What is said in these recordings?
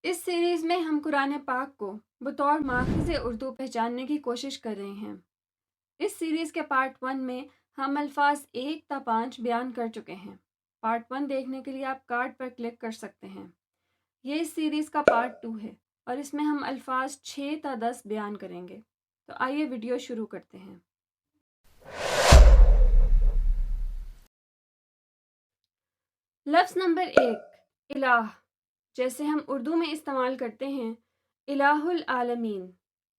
اس series میں ہم قرآن پاک کو بطور ماخذ اردو پہچاننے کی کوشش کر رہے ہیں۔ اس سیریز کے پارٹ 1 میں ہم الفاظ 1 تا 5 بیان کر چکے ہیں۔ پارٹ 1 دیکھنے کے لیے آپ کارڈ پر کلک کر سکتے ہیں۔ یہ اس سیریز کا پارٹ 2 ہے اور اس میں ہم الفاظ 6 تا 10 بیان کریں گے۔ تو آئیے ویڈیو شروع کرتے ہیں۔ لفظ نمبر 1، الہ، جیسے ہم اردو میں استعمال کرتے ہیں الہ العالمین۔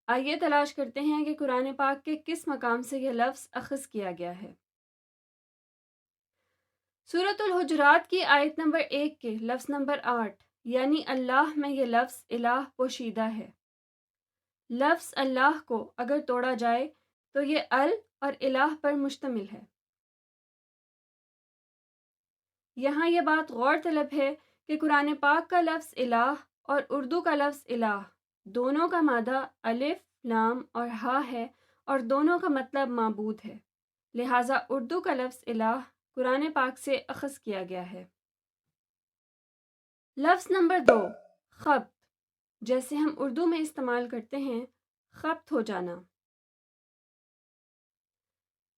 آئیے تلاش کرتے ہیں کہ قرآن پاک کے کس مقام سے یہ لفظ اخذ کیا گیا ہے۔ سورۃ الحجرات کی آیت نمبر 1 کے لفظ نمبر 8 یعنی اللہ میں یہ لفظ الہ پوشیدہ ہے۔ لفظ اللہ کو اگر توڑا جائے تو یہ ال اور الہ پر مشتمل ہے۔ یہاں یہ بات غور طلب ہے کہ قرآن پاک کا لفظ الہ اور اردو کا لفظ الہ دونوں کا مادہ الف، لام اور ہا ہے اور دونوں کا مطلب معبود ہے، لہٰذا اردو کا لفظ الہ قرآن پاک سے اخذ کیا گیا ہے۔ لفظ نمبر 2، خبط، جیسے ہم اردو میں استعمال کرتے ہیں خبط ہو جانا۔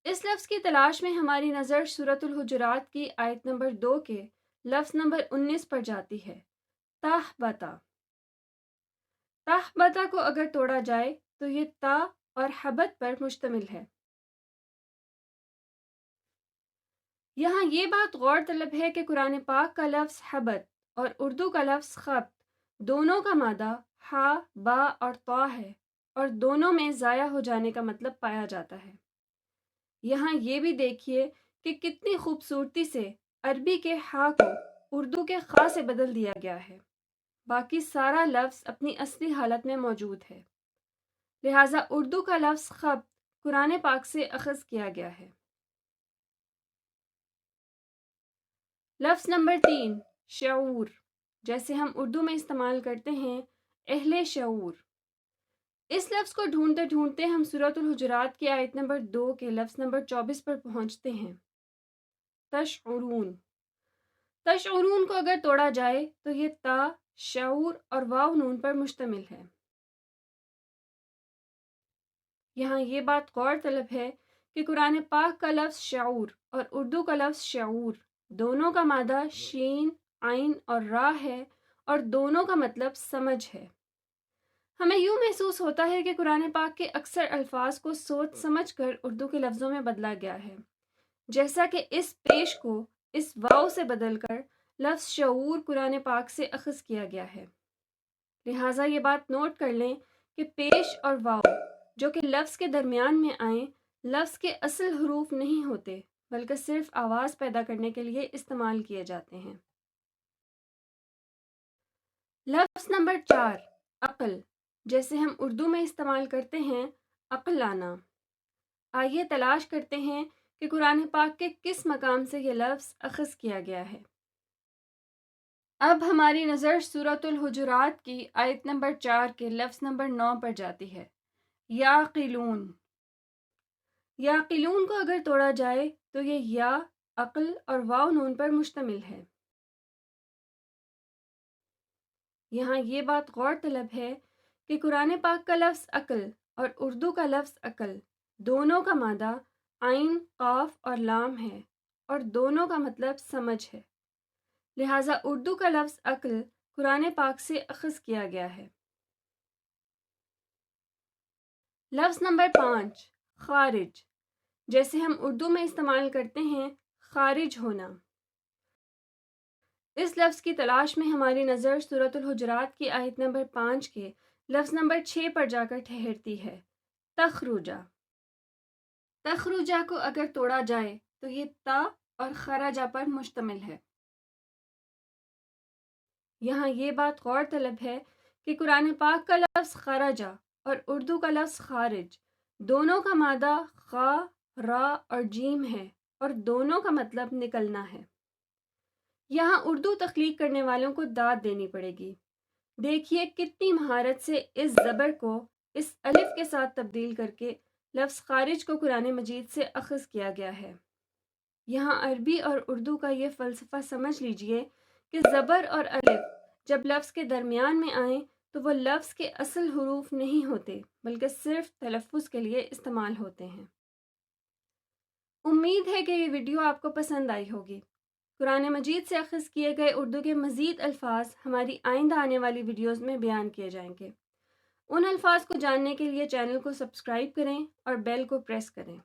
اس لفظ کی تلاش میں ہماری نظر سورۃ الحجرات کی آیت نمبر 2 کے لفظ نمبر 19 پر جاتی ہے، تہبطا۔ تہبطا کو اگر توڑا جائے تو یہ تا اور حبت پر مشتمل ہے۔ یہاں یہ بات غور طلب ہے کہ قرآن پاک کا لفظ حبت اور اردو کا لفظ خبط دونوں کا مادہ ہا، با اور طا ہے اور دونوں میں ضائع ہو جانے کا مطلب پایا جاتا ہے۔ یہاں یہ بھی دیکھیے کہ کتنی خوبصورتی سے عربی کے ہا کو اردو کے خا سے بدل دیا گیا ہے، باقی سارا لفظ اپنی اصلی حالت میں موجود ہے، لہٰذا اردو کا لفظ خبط قرآن پاک سے اخذ کیا گیا ہے۔ لفظ نمبر 3، شعور، جیسے ہم اردو میں استعمال کرتے ہیں اہل شعور۔ اس لفظ کو ڈھونڈتے ڈھونڈتے ہم سورۃ الحجرات کی آیت نمبر 2 کے لفظ نمبر 24 پر پہنچتے ہیں، تشعرون۔ تشعرون کو اگر توڑا جائے تو یہ تا، شعور اور واو نون پر مشتمل ہے۔ یہاں یہ بات غور طلب ہے کہ قرآن پاک کا لفظ شعور اور اردو کا لفظ شعور دونوں کا مادہ شین، عین اور را ہے اور دونوں کا مطلب سمجھ ہے۔ ہمیں یوں محسوس ہوتا ہے کہ قرآن پاک کے اکثر الفاظ کو سوچ سمجھ کر اردو کے لفظوں میں بدلا گیا ہے، جیسا کہ اس پیش کو اس واو سے بدل کر لفظ شعور قرآن پاک سے اخذ کیا گیا ہے۔ لہٰذا یہ بات نوٹ کر لیں کہ پیش اور واو جو کہ لفظ کے درمیان میں آئیں لفظ کے اصل حروف نہیں ہوتے بلکہ صرف آواز پیدا کرنے کے لیے استعمال کیے جاتے ہیں۔ لفظ نمبر 4، عقل، جیسے ہم اردو میں استعمال کرتے ہیں عقل لانا۔ آئیے تلاش کرتے ہیں کہ قرآن پاک کے کس مقام سے یہ لفظ اخذ کیا گیا ہے۔ اب ہماری نظر سورۃ الحجرات کی آیت نمبر 4 کے لفظ نمبر 9 پر جاتی ہے، یعقلون۔ یعقلون کو اگر توڑا جائے تو یہ یا، عقل اور واو نون پر مشتمل ہے۔ یہاں یہ بات غور طلب ہے کہ قرآن پاک کا لفظ عقل اور اردو کا لفظ عقل دونوں کا مادہ عین، قاف اور لام ہے اور دونوں کا مطلب سمجھ ہے، لہٰذا اردو کا لفظ عقل قرآن پاک سے اخذ کیا گیا ہے۔ لفظ نمبر 5، خارج، جیسے ہم اردو میں استعمال کرتے ہیں خارج ہونا۔ اس لفظ کی تلاش میں ہماری نظر سورۃ الحجرات کی آیت نمبر 5 کے لفظ نمبر 6 پر جا کر ٹھہرتی ہے، تخرجا۔ تخرجا کو اگر توڑا جائے تو یہ تا اور خرجا پر مشتمل ہے۔ یہاں یہ بات غور طلب ہے کہ قرآن پاک کا لفظ خرجا اور اردو کا لفظ خارج دونوں کا مادہ خا، را اور جیم ہے اور دونوں کا مطلب نکلنا ہے۔ یہاں اردو تخلیق کرنے والوں کو داد دینی پڑے گی۔ دیکھیے کتنی مہارت سے اس زبر کو اس الف کے ساتھ تبدیل کر کے لفظ خارج کو قرآن مجید سے اخذ کیا گیا ہے۔ یہاں عربی اور اردو کا یہ فلسفہ سمجھ لیجئے کہ زبر اور الف جب لفظ کے درمیان میں آئیں تو وہ لفظ کے اصل حروف نہیں ہوتے بلکہ صرف تلفظ کے لیے استعمال ہوتے ہیں۔ امید ہے کہ یہ ویڈیو آپ کو پسند آئی ہوگی۔ قرآن مجید سے اخذ کیے گئے اردو کے مزید الفاظ ہماری آئندہ آنے والی ویڈیوز میں بیان کیے جائیں گے۔ ان الفاظ کو جاننے کے لیے چینل کو سبسکرائب کریں اور بیل کو پریس کریں۔